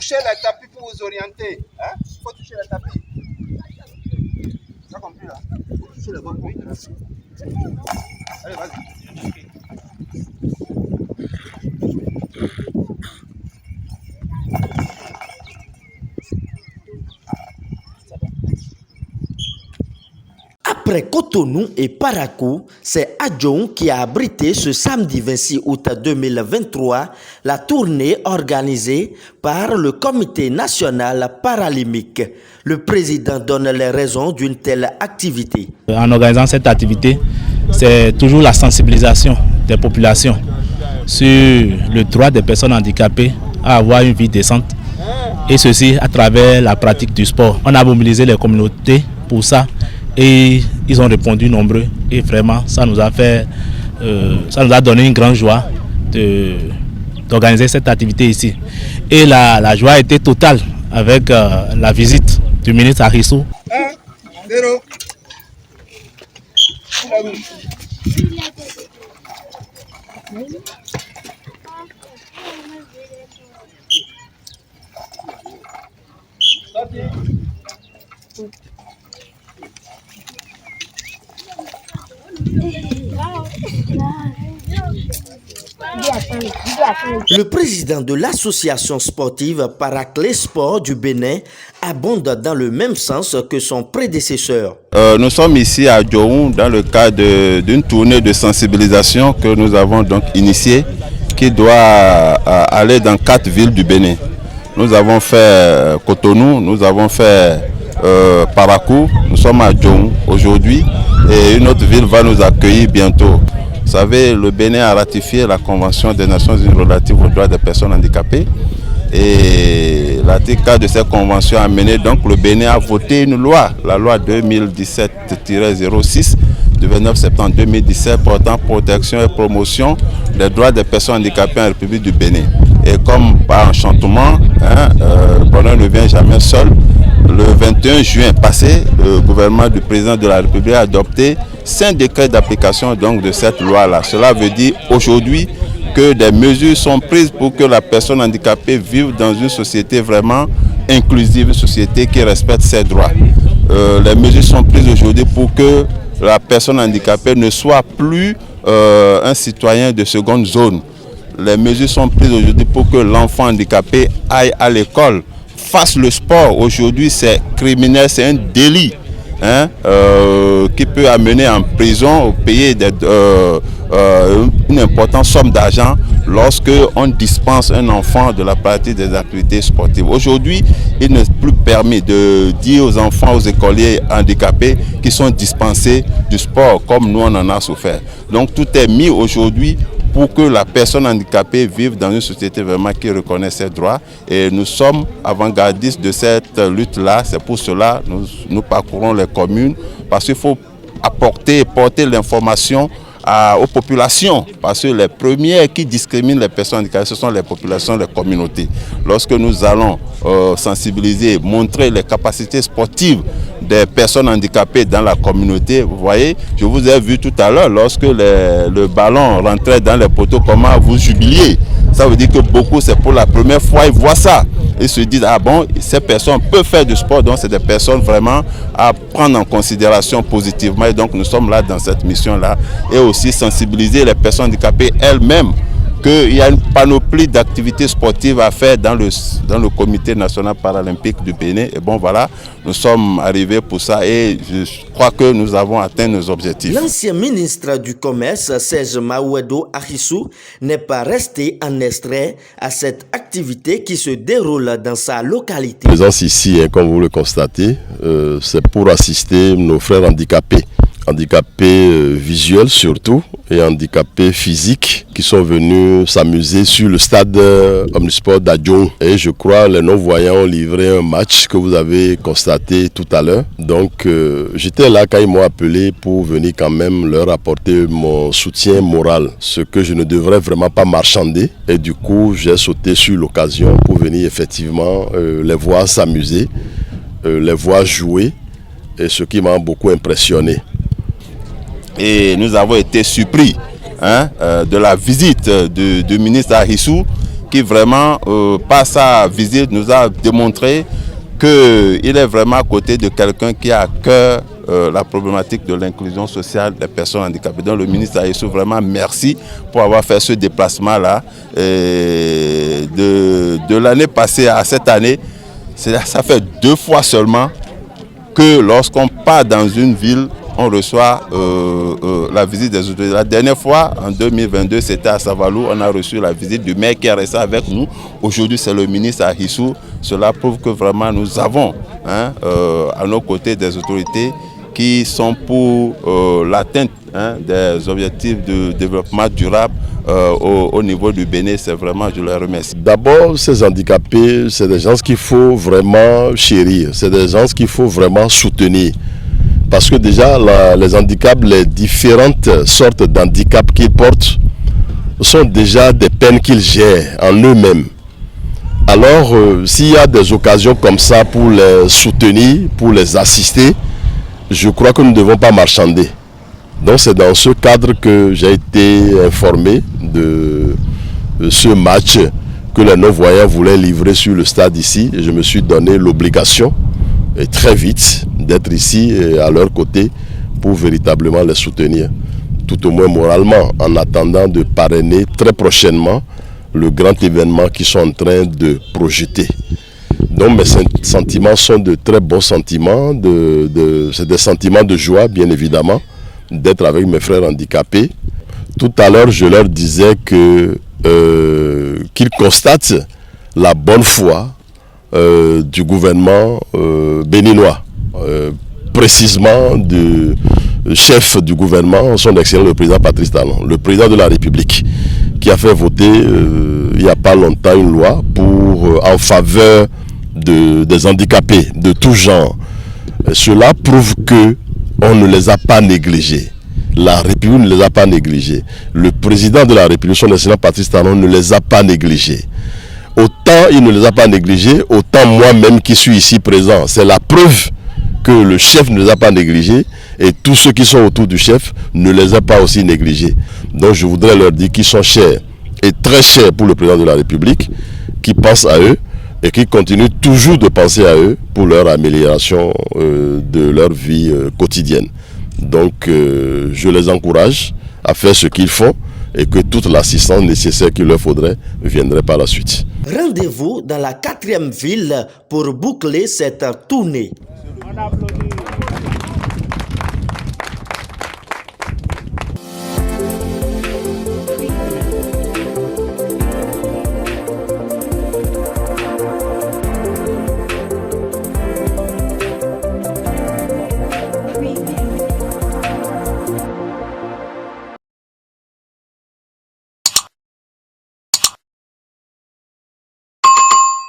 toucher le tapis pour vous orienter. Hein? Il faut toucher le tapis. Tu as compris là? Il faut toucher le bon point. Allez, vas-y. Après Cotonou et Parakou, c'est Adjoun qui a abrité ce samedi 26 août 2023 la tournée organisée par le Comité national paralympique. Le président donne les raisons d'une telle activité. En organisant cette activité, c'est toujours la sensibilisation des populations sur le droit des personnes handicapées à avoir une vie décente, et ceci à travers la pratique du sport. On a mobilisé les communautés pour ça. Et ils ont répondu nombreux et vraiment ça nous a donné une grande joie d'organiser cette activité ici. Et la joie a été totale avec la visite du ministre Arissou. 1, 0. Le président de l'association sportive Paraclé Sport du Bénin abonde dans le même sens que son prédécesseur. Nous sommes ici à Djohou dans le cadre d'une tournée de sensibilisation que nous avons donc initiée, qui doit aller dans 4 villes du Bénin. Nous avons fait Cotonou, nous avons fait Parakou, nous sommes à Djohou aujourd'hui et une autre ville va nous accueillir bientôt. Vous savez, le Bénin a ratifié la Convention des Nations Unies relative aux droits des personnes handicapées. Et l'article 4 de cette convention a mené donc le Bénin à voter une loi, la loi 2017-06 du 29 septembre 2017 portant protection et promotion des droits des personnes handicapées en République du Bénin. Et comme par enchantement, le bonheur ne vient jamais seul, le 21 juin passé, le gouvernement du président de la République a adopté 5 décrets d'application donc de cette loi-là. Cela veut dire aujourd'hui que des mesures sont prises pour que la personne handicapée vive dans une société vraiment inclusive, une société qui respecte ses droits. Les mesures sont prises aujourd'hui pour que la personne handicapée ne soit plus un citoyen de seconde zone. Les mesures sont prises aujourd'hui pour que l'enfant handicapé aille à l'école, fasse le sport. Aujourd'hui, c'est criminel, c'est un délit. Qui peut amener en prison, payer une importante somme d'argent lorsque on dispense un enfant de la pratique des activités sportives. Aujourd'hui, il n'est plus permis de dire aux enfants, aux écoliers handicapés qui sont dispensés du sport comme nous on en a souffert. Donc tout est mis aujourd'hui pour que la personne handicapée vive dans une société vraiment qui reconnaît ses droits. Et nous sommes avant-gardistes de cette lutte-là. C'est pour cela que nous parcourons les communes, parce qu'il faut apporter et porter l'information aux populations, parce que les premières qui discriminent les personnes handicapées, ce sont les populations, les communautés. Lorsque nous allons sensibiliser, montrer les capacités sportives des personnes handicapées dans la communauté, vous voyez, je vous ai vu tout à l'heure, lorsque le ballon rentrait dans les poteaux, comment vous jubiliez. Ça veut dire que beaucoup, c'est pour la première fois, ils voient ça. Ils se disent, ah bon, ces personnes peuvent faire du sport, donc c'est des personnes vraiment à prendre en considération positivement. Et donc nous sommes là dans cette mission-là. Et aussi sensibiliser les personnes handicapées elles-mêmes qu'il y a une panoplie d'activités sportives à faire dans le Comité national paralympique du Bénin. Et bon voilà, nous sommes arrivés pour ça et je crois que nous avons atteint nos objectifs. L'ancien ministre du Commerce, Serge Mahouedo Arissou, n'est pas resté en extrait à cette activité qui se déroule dans sa localité. Présence ici, comme vous le constatez, c'est pour assister nos frères handicapés visuels surtout et handicapés physiques qui sont venus s'amuser sur le stade omnisport d'Adjohou. Et je crois les non-voyants ont livré un match que vous avez constaté tout à l'heure. Donc j'étais là quand ils m'ont appelé pour venir quand même leur apporter mon soutien moral, ce que je ne devrais vraiment pas marchander. Et du coup j'ai sauté sur l'occasion pour venir effectivement les voir s'amuser, les voir jouer, et ce qui m'a beaucoup impressionné. Et nous avons été surpris de la visite du ministre Arissou qui vraiment, par sa visite, nous a démontré qu'il est vraiment à côté de quelqu'un qui a à cœur la problématique de l'inclusion sociale des personnes handicapées. Donc le ministre Ayessou, vraiment merci pour avoir fait ce déplacement-là. De l'année passée à cette année, ça fait 2 fois seulement que lorsqu'on part dans une ville, on reçoit la visite des autorités. La dernière fois, en 2022, c'était à Savalou, on a reçu la visite du maire qui est resté avec nous. Aujourd'hui, c'est le ministre Ayessou. Cela prouve que vraiment nous avons à nos côtés des autorités qui sont pour l'atteinte des objectifs de développement durable au niveau du Bénin. C'est vraiment, je les remercie. D'abord, ces handicapés, c'est des gens qu'il faut vraiment chérir, c'est des gens qu'il faut vraiment soutenir. Parce que déjà, les handicaps, les différentes sortes d'handicaps qu'ils portent sont déjà des peines qu'ils gèrent en eux-mêmes. Alors, s'il y a des occasions comme ça pour les soutenir, pour les assister, je crois que nous ne devons pas marchander. Donc c'est dans ce cadre que j'ai été informé de ce match que les non-voyants voulaient livrer sur le stade ici. Et je me suis donné l'obligation, et très vite, d'être ici et à leur côté pour véritablement les soutenir. Tout au moins moralement, en attendant de parrainer très prochainement le grand événement qu'ils sont en train de projeter. Donc mes sentiments sont de très bons sentiments, c'est des sentiments de joie bien évidemment, d'être avec mes frères handicapés. Tout à l'heure je leur disais qu'ils constatent la bonne foi du gouvernement béninois, précisément du chef du gouvernement, son excellence le président Patrice Talon, le président de la République, qui a fait voter il n'y a pas longtemps une loi en faveur des handicapés de tout genre. Cela prouve qu'on ne les a pas négligés. La République ne les a pas négligés. Le président de la République, son excellence Patrice Talon, ne les a pas négligés. Autant il ne les a pas négligés, autant moi-même qui suis ici présent. C'est la preuve que le chef ne les a pas négligés et tous ceux qui sont autour du chef ne les a pas aussi négligés. Donc je voudrais leur dire qu'ils sont chers et très chers pour le président de la République, qui pense à eux et qui continue toujours de penser à eux pour leur amélioration de leur vie quotidienne. Donc je les encourage à faire ce qu'ils font et que toute l'assistance nécessaire qu'il leur faudrait viendrait par la suite. Rendez-vous dans la 4e ville pour boucler cette tournée.